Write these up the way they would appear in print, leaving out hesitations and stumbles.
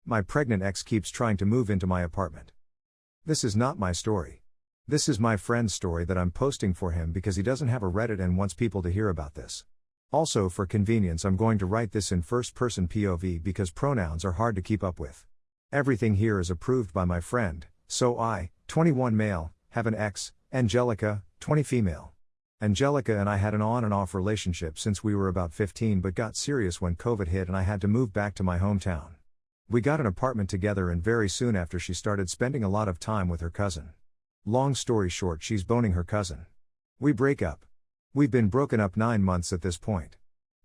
My pregnant ex keeps trying to move into my apartment. This is not my story. This is my friend's story that I'm posting for him because he doesn't have a Reddit and wants people to hear about this. Also, for convenience, I'm going to write this in first-person POV because pronouns are hard to keep up with. Everything here is approved by my friend, so I, 21 male, have an ex, Angelica, 20 female. Angelica and I had an on and off relationship since we were about 15 but got serious when COVID hit and I had to move back to my hometown. We got an apartment together and very soon after she started spending a lot of time with her cousin. Long story short, she's boning her cousin. We break up. We've been broken up 9 months at this point.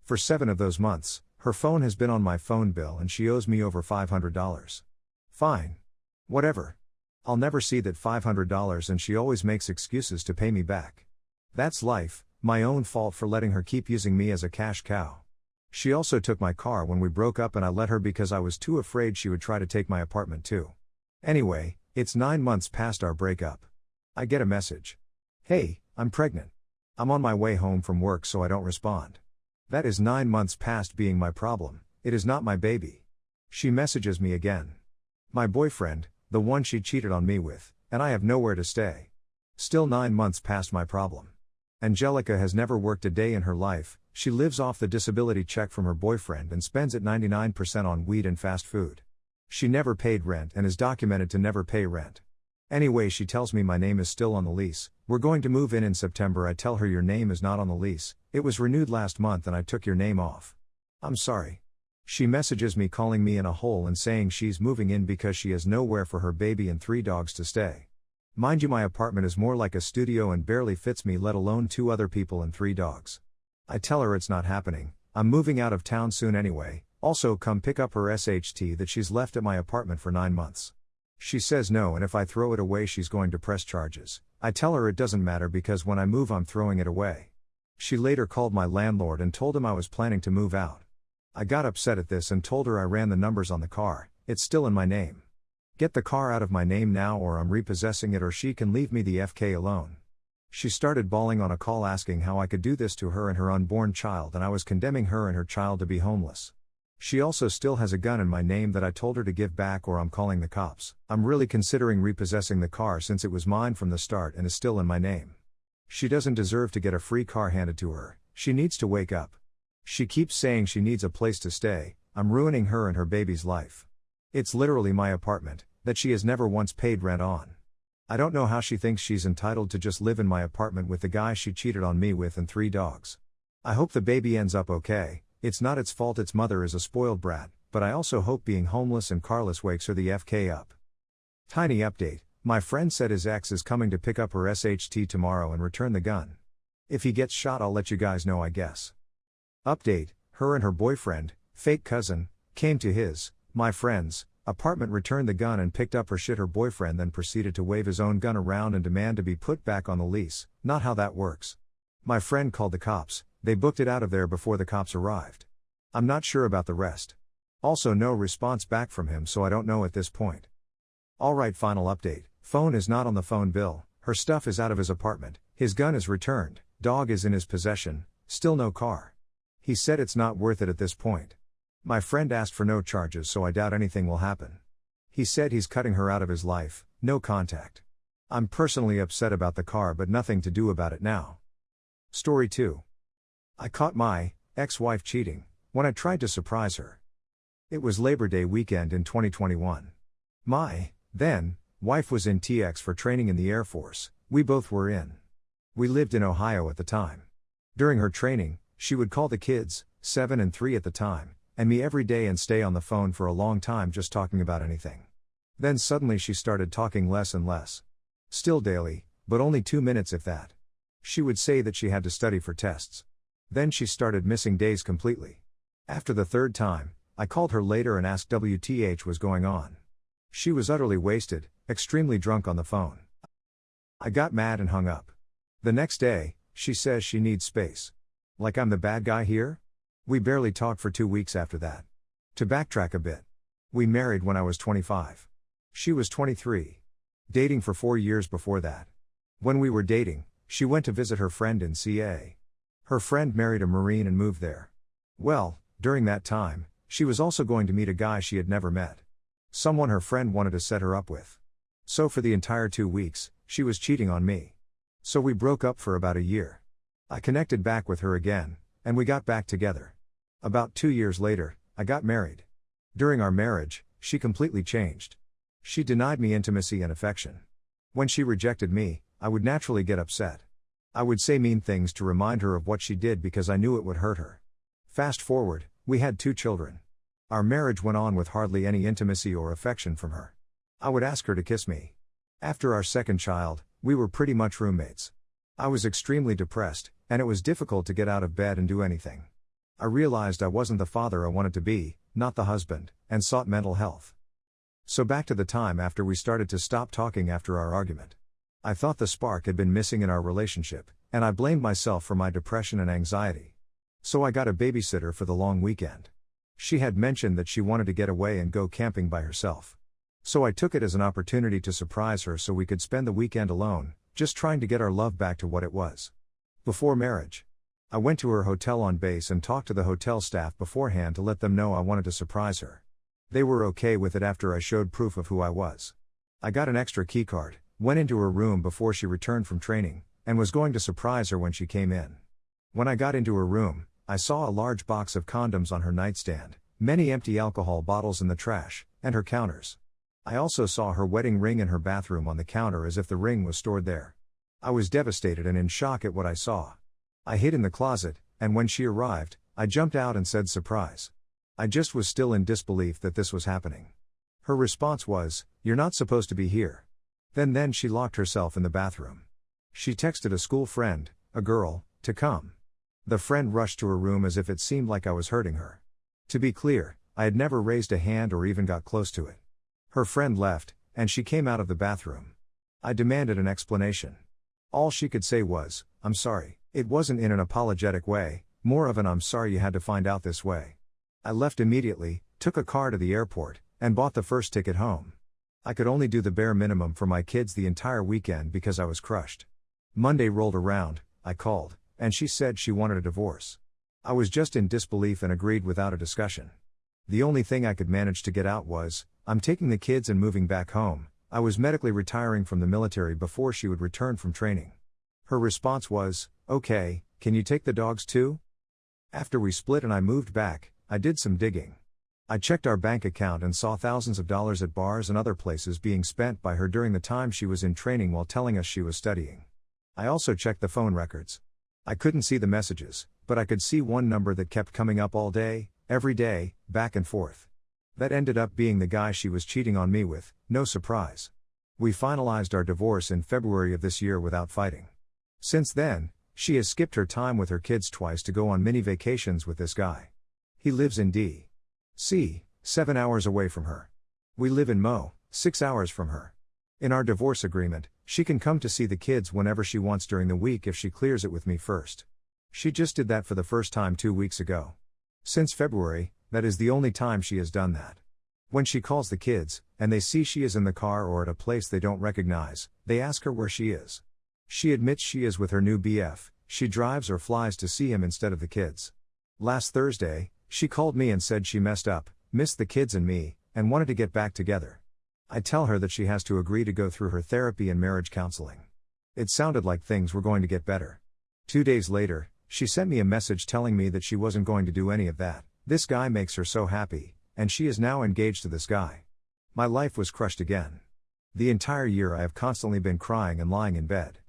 For 7 of those months, her phone has been on my phone bill and she owes me over $500. Fine. Whatever. I'll never see that $500 and she always makes excuses to pay me back. That's life, my own fault for letting her keep using me as a cash cow. She also took my car when we broke up and I let her because I was too afraid she would try to take my apartment too. Anyway, it's 9 months past our breakup. I get a message. Hey, I'm pregnant. I'm on my way home from work so I don't respond. That is 9 months past being my problem, it is not my baby. She messages me again. My boyfriend, the one she cheated on me with, and I have nowhere to stay. Still 9 months past my problem. Angelica has never worked a day in her life, she lives off the disability check from her boyfriend and spends it 99% on weed and fast food. She never paid rent and is documented to never pay rent. Anyway, she tells me my name is still on the lease, we're going to move in September. I tell her your name is not on the lease, it was renewed last month and I took your name off. I'm sorry. She messages me calling me in a hole and saying she's moving in because she has nowhere for her baby and 3 dogs to stay. Mind you, my apartment is more like a studio and barely fits me, let alone 2 other people and 3 dogs. I tell her it's not happening, I'm moving out of town soon anyway, also come pick up her SHT that she's left at my apartment for 9 months. She says no and if I throw it away she's going to press charges. I tell her it doesn't matter because when I move I'm throwing it away. She later called my landlord and told him I was planning to move out. I got upset at this and told her I ran the numbers on the car, it's still in my name. Get the car out of my name now or I'm repossessing it or she can leave me the FK alone. She started bawling on a call asking how I could do this to her and her unborn child and I was condemning her and her child to be homeless. She also still has a gun in my name that I told her to give back or I'm calling the cops. I'm really considering repossessing the car since it was mine from the start and is still in my name. She doesn't deserve to get a free car handed to her, she needs to wake up. She keeps saying she needs a place to stay, I'm ruining her and her baby's life. It's literally my apartment, that she has never once paid rent on. I don't know how she thinks she's entitled to just live in my apartment with the guy she cheated on me with and 3 dogs. I hope the baby ends up okay, it's not its fault its mother is a spoiled brat, but I also hope being homeless and carless wakes her the FK up. Tiny update, my friend said his ex is coming to pick up her SHT tomorrow and return the gun. If he gets shot I'll let you guys know I guess. Update, her and her boyfriend, fake cousin, came to his, my friend's, apartment, returned the gun and picked up her shit. Her boyfriend then proceeded to wave his own gun around and demand to be put back on the lease, not how that works. My friend called the cops, they booked it out of there before the cops arrived. I'm not sure about the rest. Also no response back from him so I don't know at this point. Alright, final update, phone is not on the phone bill, her stuff is out of his apartment, his gun is returned, dog is in his possession, still no car. He said it's not worth it at this point. My friend asked for no charges so I doubt anything will happen. He said he's cutting her out of his life, no contact. I'm personally upset about the car but nothing to do about it now. Story 2. I caught my ex-wife cheating when I tried to surprise her. It was Labor Day weekend in 2021. My then wife was in TX for training in the Air Force, we both were in. We lived in Ohio at the time. During her training, she would call the kids, 7 and 3 at the time, and me every day and stay on the phone for a long time just talking about anything. Then suddenly she started talking less and less. Still daily, but only 2 minutes if that. She would say that she had to study for tests. Then she started missing days completely. After the 3rd time, I called her later and asked WTH was going on. She was utterly wasted, extremely drunk on the phone. I got mad and hung up. The next day, she says she needs space. Like I'm the bad guy here? We barely talked for 2 weeks after that. To backtrack a bit. We married when I was 25. She was 23. Dating for 4 years before that. When we were dating, she went to visit her friend in CA. Her friend married a Marine and moved there. Well, during that time, she was also going to meet a guy she had never met. Someone her friend wanted to set her up with. So for the entire 2 weeks, she was cheating on me. So we broke up for about a year. I connected back with her again, and we got back together. About 2 years later, I got married. During our marriage, she completely changed. She denied me intimacy and affection. When she rejected me, I would naturally get upset. I would say mean things to remind her of what she did because I knew it would hurt her. Fast forward, we had 2 children. Our marriage went on with hardly any intimacy or affection from her. I would ask her to kiss me. After our second child, we were pretty much roommates. I was extremely depressed, and it was difficult to get out of bed and do anything. I realized I wasn't the father I wanted to be, not the husband, and sought mental health. So back to the time after we started to stop talking after our argument. I thought the spark had been missing in our relationship, and I blamed myself for my depression and anxiety. So I got a babysitter for the long weekend. She had mentioned that she wanted to get away and go camping by herself. So I took it as an opportunity to surprise her so we could spend the weekend alone, just trying to get our love back to what it was. Before marriage, I went to her hotel on base and talked to the hotel staff beforehand to let them know I wanted to surprise her. They were okay with it after I showed proof of who I was. I got an extra keycard, went into her room before she returned from training, and was going to surprise her when she came in. When I got into her room, I saw a large box of condoms on her nightstand, many empty alcohol bottles in the trash, and her counters. I also saw her wedding ring in her bathroom on the counter as if the ring was stored there. I was devastated and in shock at what I saw. I hid in the closet, and when she arrived, I jumped out and said surprise. I just was still in disbelief that this was happening. Her response was, "You're not supposed to be here." Then she locked herself in the bathroom. She texted a school friend, a girl, to come. The friend rushed to her room as if it seemed like I was hurting her. To be clear, I had never raised a hand or even got close to it. Her friend left, and she came out of the bathroom. I demanded an explanation. All she could say was, "I'm sorry." It wasn't in an apologetic way, more of an "I'm sorry you had to find out this way." I left immediately, took a car to the airport, and bought the first ticket home. I could only do the bare minimum for my kids the entire weekend because I was crushed. Monday rolled around, I called, and she said she wanted a divorce. I was just in disbelief and agreed without a discussion. The only thing I could manage to get out was, "I'm taking the kids and moving back home." I was medically retiring from the military before she would return from training. Her response was, "Okay, can you take the dogs too?" After we split and I moved back, I did some digging. I checked our bank account and saw thousands of dollars at bars and other places being spent by her during the time she was in training while telling us she was studying. I also checked the phone records. I couldn't see the messages, but I could see one number that kept coming up all day, every day, back and forth. That ended up being the guy she was cheating on me with, no surprise. We finalized our divorce in February of this year without fighting. Since then, she has skipped her time with her kids twice to go on mini vacations with this guy. He lives in D.C., 7 hours away from her. We live in Mo, 6 hours from her. In our divorce agreement, she can come to see the kids whenever she wants during the week if she clears it with me first. She just did that for the first time 2 weeks ago. Since February, that is the only time she has done that. When she calls the kids, and they see she is in the car or at a place they don't recognize, they ask her where she is. She admits she is with her new BF, she drives or flies to see him instead of the kids. Last Thursday, she called me and said she messed up, missed the kids and me, and wanted to get back together. I tell her that she has to agree to go through her therapy and marriage counseling. It sounded like things were going to get better. 2 days later, she sent me a message telling me that she wasn't going to do any of that. This guy makes her so happy, and she is now engaged to this guy. My life was crushed again. The entire year I have constantly been crying and lying in bed.